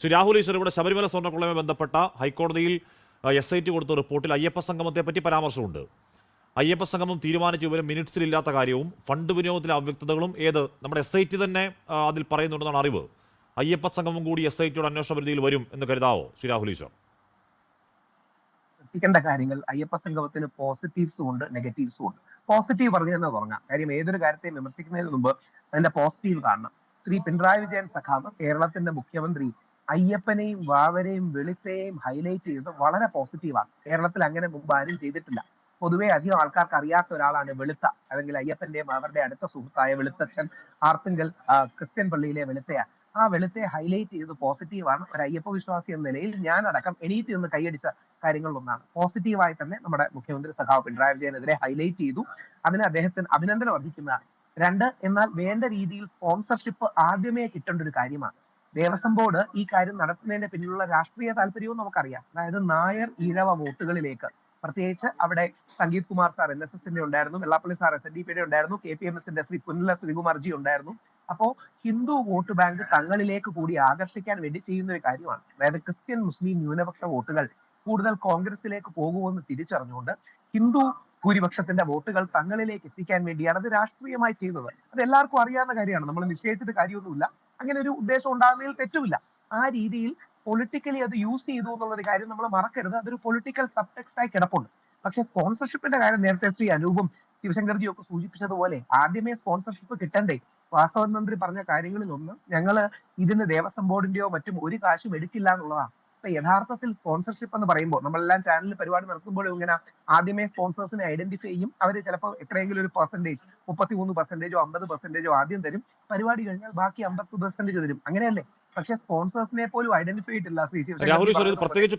ശ്രീ രാഹുൽ ഈശ്വർ, ഇവിടെ ശബരിമല സ്വർണ്ണക്കൊള്ളയുമായി ബന്ധപ്പെട്ട ഹൈക്കോടതിയിൽ SIT കൊടുത്ത റിപ്പോർട്ടിൽ അയ്യപ്പ സംഗമത്തെ പറ്റി പരാമർശമുണ്ട്. അയ്യപ്പ സംഗമം തീരുമാനിച്ച വിവരം മിനിറ്റ്സിലില്ലാത്ത കാര്യവും ഫണ്ട് വിനിയോഗത്തിലെ അവ്യക്തതകളും നമ്മുടെ SIT തന്നെ അതിൽ പറയുന്നുണ്ടെന്നാണ് അറിവ്. അയ്യപ്പ സംഗമം കൂടി SITയുടെ അന്വേഷണ പരിധിയിൽ വരും എന്ന് കരുതാവോ ശ്രീ രാഹുൽ ഈശ്വർ? ശ്രദ്ധിക്കേണ്ട കാര്യങ്ങൾ, അയ്യപ്പ സംഗമത്തിന് പോസിറ്റീവ്സും ഉണ്ട്, നെഗറ്റീവ്സും ഉണ്ട്. പോസിറ്റീവ് പറഞ്ഞു തന്നെ തുടങ്ങാം. കാര്യം ഏതൊരു കാര്യത്തെയും വിമർശിക്കുന്നതിന് മുമ്പ് അതിന്റെ പോസിറ്റീവ് കാണണം. ശ്രീ പിണറായി വിജയൻ സഖാവ്, കേരളത്തിന്റെ മുഖ്യമന്ത്രി, അയ്യപ്പനെയും വാവരെയും വെളുത്തയെയും ഹൈലൈറ്റ് ചെയ്തത് വളരെ പോസിറ്റീവാണ്. കേരളത്തിൽ അങ്ങനെ മുമ്പ് ആരും ചെയ്തിട്ടില്ല. പൊതുവെ അധികം ആൾക്കാർക്ക് അറിയാത്ത ഒരാളാണ് വെളുത്ത, അല്ലെങ്കിൽ അയ്യപ്പന്റെയും അവരുടെ അടുത്ത സുഹൃത്തായ വെളുത്തച്ഛൻ ആർത്തിങ്കൽ ക്രിസ്ത്യൻ പള്ളിയിലെ വെളുത്തയാണ്. ആ വെളുത്തയെ ഹൈലൈറ്റ് ചെയ്ത് പോസിറ്റീവാണ്. ഒരു അയ്യപ്പ വിശ്വാസി എന്ന നിലയിൽ ഞാനടക്കം എണീറ്റ് നിന്ന് കൈയടിച്ച കാര്യങ്ങളിലൊന്നാണ്. പോസിറ്റീവായി തന്നെ നമ്മുടെ മുഖ്യമന്ത്രി സഖാവ് പിണറായി വിജയനെതിരെ ഹൈലൈറ്റ് ചെയ്തു. അതിന് അദ്ദേഹത്തിന് അഭിനന്ദനം അർഹിക്കുന്നതാണ്. 2, എന്നാൽ വേണ്ട രീതിയിൽ സ്പോൺസർഷിപ്പ് ആദ്യമേ കിട്ടേണ്ട ഒരു കാര്യമാണ്. ദേവസ്വം ബോർഡ് ഈ കാര്യം നടത്തുന്നതിന്റെ പിന്നിലുള്ള രാഷ്ട്രീയ താല്പര്യവും നമുക്കറിയാം. അതായത് നായർ ഈഴവ വോട്ടുകളിലേക്ക്, പ്രത്യേകിച്ച് അവിടെ സംഗീത് കുമാർ സാർ NSSന്റെ ഉണ്ടായിരുന്നു, വെള്ളാപ്പള്ളി സാർ SNDPയുടെ ഉണ്ടായിരുന്നു, KPMSന്റെ ശ്രീ പുന്നല ശ്രീകുമാർജി ഉണ്ടായിരുന്നു. അപ്പോ ഹിന്ദു വോട്ട് ബാങ്ക് തങ്ങളിലേക്ക് കൂടി ആകർഷിക്കാൻ വേണ്ടി ചെയ്യുന്ന ഒരു കാര്യമാണ്. അതായത് ക്രിസ്ത്യൻ മുസ്ലിം ന്യൂനപക്ഷ വോട്ടുകൾ കൂടുതൽ കോൺഗ്രസിലേക്ക് പോകുമെന്ന് തിരിച്ചറിഞ്ഞുകൊണ്ട് ഹിന്ദു ഭൂരിപക്ഷത്തിന്റെ വോട്ടുകൾ തങ്ങളിലേക്ക് എത്തിക്കാൻ വേണ്ടിയാണ് അത് രാഷ്ട്രീയമായി ചെയ്യുന്നത്. അത് എല്ലാവർക്കും അറിയാവുന്ന കാര്യമാണ്. നമ്മൾ നിശ്ചയിച്ചിട്ട് കാര്യമൊന്നുമില്ല. അങ്ങനെ ഒരു ഉദ്ദേശം ഉണ്ടാകുന്നതിൽ തെറ്റുമില്ല. ആ രീതിയിൽ പൊളിറ്റിക്കലി അത് യൂസ് ചെയ്തു എന്നുള്ളൊരു കാര്യം നമ്മൾ മറക്കരുത്. അതൊരു പൊളിറ്റിക്കൽ സബ്ടെക്സ്റ്റായി കിടപ്പുണ്ട്. പക്ഷെ സ്പോൺസർഷിപ്പിന്റെ കാര്യം നേരത്തെ ശ്രീ അനൂപും ശിവശങ്കർജിയും ഒക്കെ സൂചിപ്പിച്ചതുപോലെ ആദ്യമേ സ്പോൺസർഷിപ്പ് കിട്ടണ്ടേ? വാസവൻ മന്ത്രി പറഞ്ഞ കാര്യങ്ങളിലൊന്ന്, ഞങ്ങള് ഇതിന് ദേവസ്വം ബോർഡിന്റെയോ മറ്റും ഒരു കാശും എടുക്കില്ല എന്നുള്ളതാണ്. അപ്പൊ യഥാർത്ഥത്തിൽ സ്പോൺസർഷിപ്പ് എന്ന് പറയുമ്പോൾ നമ്മളെല്ലാം ചാനലിൽ പരിപാടി നടത്തുമ്പോഴും ഇങ്ങനെ ആദ്യമേ സ്പോൺസേഴ്സിനെ ഐഡന്റിഫൈ ചെയ്യും. അവർ ചിലപ്പോൾ എത്രയെങ്കിലും ഒരു പെർസെന്റേജ്, 33%, 50% ആദ്യം തരും. പരിപാടി കഴിഞ്ഞാൽ ബാക്കി 50% തരും. അങ്ങനെയല്ലേ? പക്ഷെ സ്പോൺസേഴ്സിനെ പോലും ഐഡന്റിഫൈ ചെയ്തിട്ടില്ല. രാഹുൽ ഈശ്വർ, പ്രത്യേകിച്ച്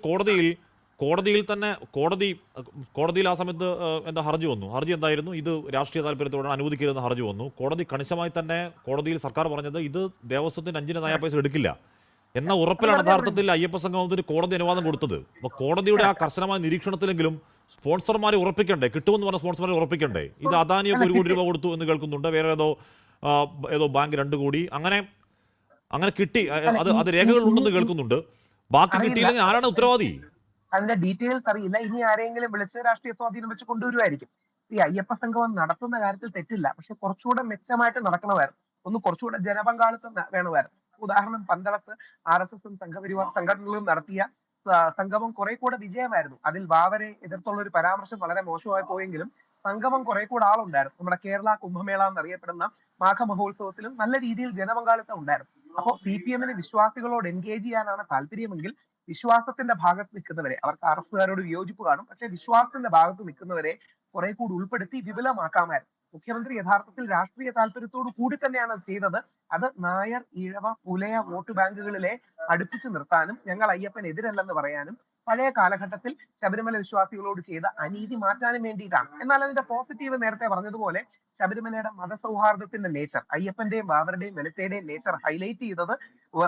കോടതിയിൽ തന്നെ കോടതിയിൽ ആ സമയത്ത് എന്താ ഹർജി വന്നു. ഹർജി എന്തായിരുന്നു? ഇത് രാഷ്ട്രീയ താല്പര്യത്തോടെ അനുവദിക്കരുതെന്ന് ഹർജി വന്നു. കോടതി കണിശമായി തന്നെ കോടതിയിൽ സർക്കാർ പറഞ്ഞത് ഇത് ദേവസ്വത്തിന് 5 നയാ പൈസ എടുക്കില്ല എന്ന ഉറപ്പിലാണ് യഥാർത്ഥത്തിൽ അയ്യപ്പ സംഗമത്തിന് കോടതി അനുവാദം കൊടുത്തത്. അപ്പൊ കോടതിയുടെ ആ കർശനമായ നിരീക്ഷണത്തിലെങ്കിലും സ്പോൺസർമാരെ ഉറപ്പിക്കണ്ടേ? കിട്ടുമെന്ന് പറഞ്ഞ സ്പോൺസർമാരെ ഉറപ്പിക്കണ്ടേ? ഇത് അദാനിയൊക്കെ 1 കോടി രൂപ കൊടുത്തു എന്ന് കേൾക്കുന്നുണ്ട്. വേറെ ഏതോ ബാങ്ക് 2 കോടി അങ്ങനെ കിട്ടി. അത് രേഖകളുണ്ടെന്ന് കേൾക്കുന്നുണ്ട്. ബാക്കി കിട്ടിയില്ലെങ്കിൽ ആരാണ് ഉത്തരവാദി? അതിന്റെ ഡീറ്റെയിൽസ് അറിയില്ല. ഇനി ആരെങ്കിലും വിളിച്ച് രാഷ്ട്രീയ സ്വാധീനം വെച്ച് കൊണ്ടുവരുമായിരിക്കും. ഈ അയ്യപ്പ സംഗമം നടത്തുന്ന കാര്യത്തിൽ തെറ്റില്ല, പക്ഷെ കുറച്ചുകൂടെ മെച്ചമായിട്ട് നടക്കണമായിരുന്നു. കുറച്ചുകൂടെ ജനപങ്കാളിത്തം വേണമായിരുന്നു. ഉദാഹരണം, പന്തളത്ത് RSSഉം സംഘപരിവാർ സംഘടനകളും നടത്തിയ സംഗമം കുറെ കൂടെ വിജയമായിരുന്നു. അതിൽ വാവരെ എതിർത്തുള്ള ഒരു പരാമർശം വളരെ മോശമായി പോയെങ്കിലും സംഗമം കുറെ കൂടെ ആളുണ്ടായിരുന്നു. നമ്മുടെ കേരള കുംഭമേള എന്നറിയപ്പെടുന്ന മാഘമഹോത്സവത്തിലും നല്ല രീതിയിൽ ജനപങ്കാളിത്തം ഉണ്ടായിരുന്നു. അപ്പോൾ CPMന് വിശ്വാസികളോട് എൻഗേജ് ചെയ്യാനാണ് താല്പര്യമെങ്കിൽ വിശ്വാസത്തിന്റെ ഭാഗത്ത് നിൽക്കുന്നവരെ, അവർക്ക് RSകാരോട് വിയോജിപ്പ് കാണും, പക്ഷെ വിശ്വാസത്തിന്റെ ഭാഗത്ത് നിൽക്കുന്നവരെ കുറെ കൂടി ഉൾപ്പെടുത്തി വിപുലമാക്കാമായിരുന്നു. മുഖ്യമന്ത്രി യഥാർത്ഥത്തിൽ രാഷ്ട്രീയ താല്പര്യത്തോടു കൂടി തന്നെയാണ് അത് ചെയ്തത്. അത് നായർ ഈഴവ പുലയ വോട്ട് ബാങ്കുകളിലെ അടുപ്പിച്ചു നിർത്താനും ഞങ്ങൾ അയ്യപ്പനെതിരല്ലെന്ന് പറയാനും പഴയ കാലഘട്ടത്തിൽ ശബരിമല വിശ്വാസികളോട് ചെയ്ത അനീതി മാറ്റാനും വേണ്ടിയിട്ടാണ്. എന്നാൽ അതിന്റെ പോസിറ്റീവ് നേരത്തെ പറഞ്ഞതുപോലെ ശബരിമലയുടെ മതസൗഹാർദ്ദത്തിന്റെ നേച്ചർ, അയ്യപ്പന്റെയും ബാബറുടെയും വെളുത്തയുടെയും നേച്ചർ ഹൈലൈറ്റ് ചെയ്തത്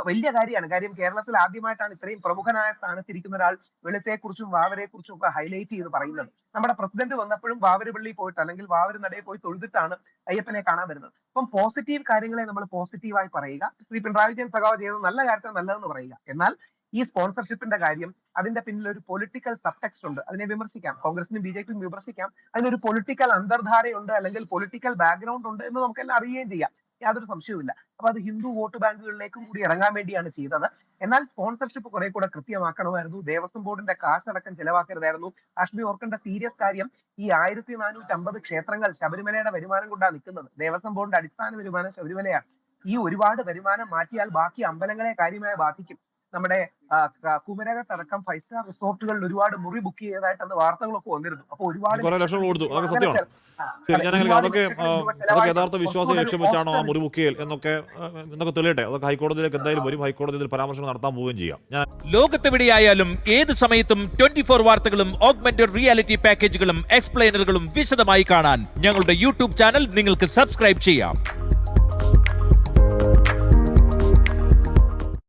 വലിയ കാര്യമാണ്. കാര്യം കേരളത്തിൽ ആദ്യമായിട്ടാണ് ഇത്രയും പ്രമുഖനായ സ്ഥാനത്തിരിക്കുന്ന ഒരാൾ വെളുത്തയെക്കുറിച്ചും വാവരെക്കുറിച്ചും ഒക്കെ ഹൈലൈറ്റ് ചെയ്ത് പറയുന്നത്. നമ്മുടെ പ്രസിഡന്റ് വന്നപ്പോഴും വാവര് പള്ളിയിൽ പോയിട്ട് അല്ലെങ്കിൽ വാവര് നടയിൽ പോയി തൊഴുതിട്ടാണ് അയ്യപ്പനെ കാണാൻ വരുന്നത്. അപ്പം പോസിറ്റീവ് കാര്യങ്ങളെ നമ്മൾ പോസിറ്റീവായി പറയുക. ശ്രീ പിണറായി വിജയൻ സഖാവ് ചെയ്തത് നല്ല കാര്യത്തെ നല്ലതെന്ന് പറയുക. എന്നാൽ ഈ സ്പോൺസർഷിപ്പിന്റെ കാര്യം, അതിന്റെ പിന്നിൽ ഒരു പൊളിറ്റിക്കൽ സബ്ടെക്സ്റ്റ് ഉണ്ട്. അതിനെ വിമർശിക്കാം, കോൺഗ്രസിനും BJPയും വിമർശിക്കാം. അതിനൊരു പൊളിറ്റിക്കൽ അന്തർധാരയുണ്ട്, അല്ലെങ്കിൽ പൊളിറ്റിക്കൽ ബാക്ക്ഗ്രൗണ്ട് ഉണ്ട് എന്ന് നമുക്കെല്ലാം അറിയുകയും ചെയ്യാം. യാതൊരു സംശയവുമില്ല. അപ്പൊ അത് ഹിന്ദു വോട്ട് ബാങ്കുകളിലേക്കും കൂടി ഇറങ്ങാൻ വേണ്ടിയാണ് ചെയ്തത്. എന്നാൽ സ്പോൺസർഷിപ്പ് കുറെ കൂടെ കൃത്യമാക്കണമായിരുന്നു. ദേവസ്വം ബോർഡിന്റെ കാശടക്കം ചെലവാക്കരുതായിരുന്നു. ഹാഷ്മി ഓർക്കേണ്ട സീരിയസ് കാര്യം, ഈ 1450 ക്ഷേത്രങ്ങൾ ശബരിമലയുടെ വരുമാനം കൊണ്ടാണ് നിൽക്കുന്നത്. ദേവസ്വം ബോർഡിന്റെ അടിസ്ഥാന വരുമാനം ശബരിമലയാണ്. ഈ ഒരുപാട് വരുമാനം മാറ്റിയാൽ ബാക്കി അമ്പലങ്ങളെ കാര്യമായി ബാധിക്കും. നമ്മുടെ കുമരകത്തടക്കം 5 സ്റ്റാർ റിസോർട്ടുകളിൽ ഒരുപാട് മുറി ബുക്ക് ചെയ്തതായിട്ട് അന്ന് വാർത്തകളൊക്കെ വന്നിരുന്നു. അപ്പൊ ഒരുപാട് ലക്ഷങ്ങൾ കൊടുത്തു. അതൊക്കെ സത്യമാണ്. അതൊക്കെ യഥാർത്ഥ വിശ്വാസം ലക്ഷ്യം വെച്ചാണോ ആ മുറി ബുക്ക് ചെയ്യൽ എന്നൊക്കെ തെളിയട്ടെ. അതൊക്കെ ഹൈക്കോടതിയിലേക്ക് എന്തായാലും വരും. ഹൈക്കോടതിയിൽ പരാമർശം നടത്താൻ പോവുകയും ചെയ്യാം. ലോകത്തെവിടെയായാലും ഏത് സമയത്തും 24 വാർത്തകളും ഓഗ്മെന്റഡ് റിയാലിറ്റി പാക്കേജുകളും എക്സ്പ്ലെയിനറുകളും വിശദമായി കാണാൻ ഞങ്ങളുടെ YouTube ചാനൽ നിങ്ങൾക്ക് സബ്സ്ക്രൈബ് ചെയ്യാം.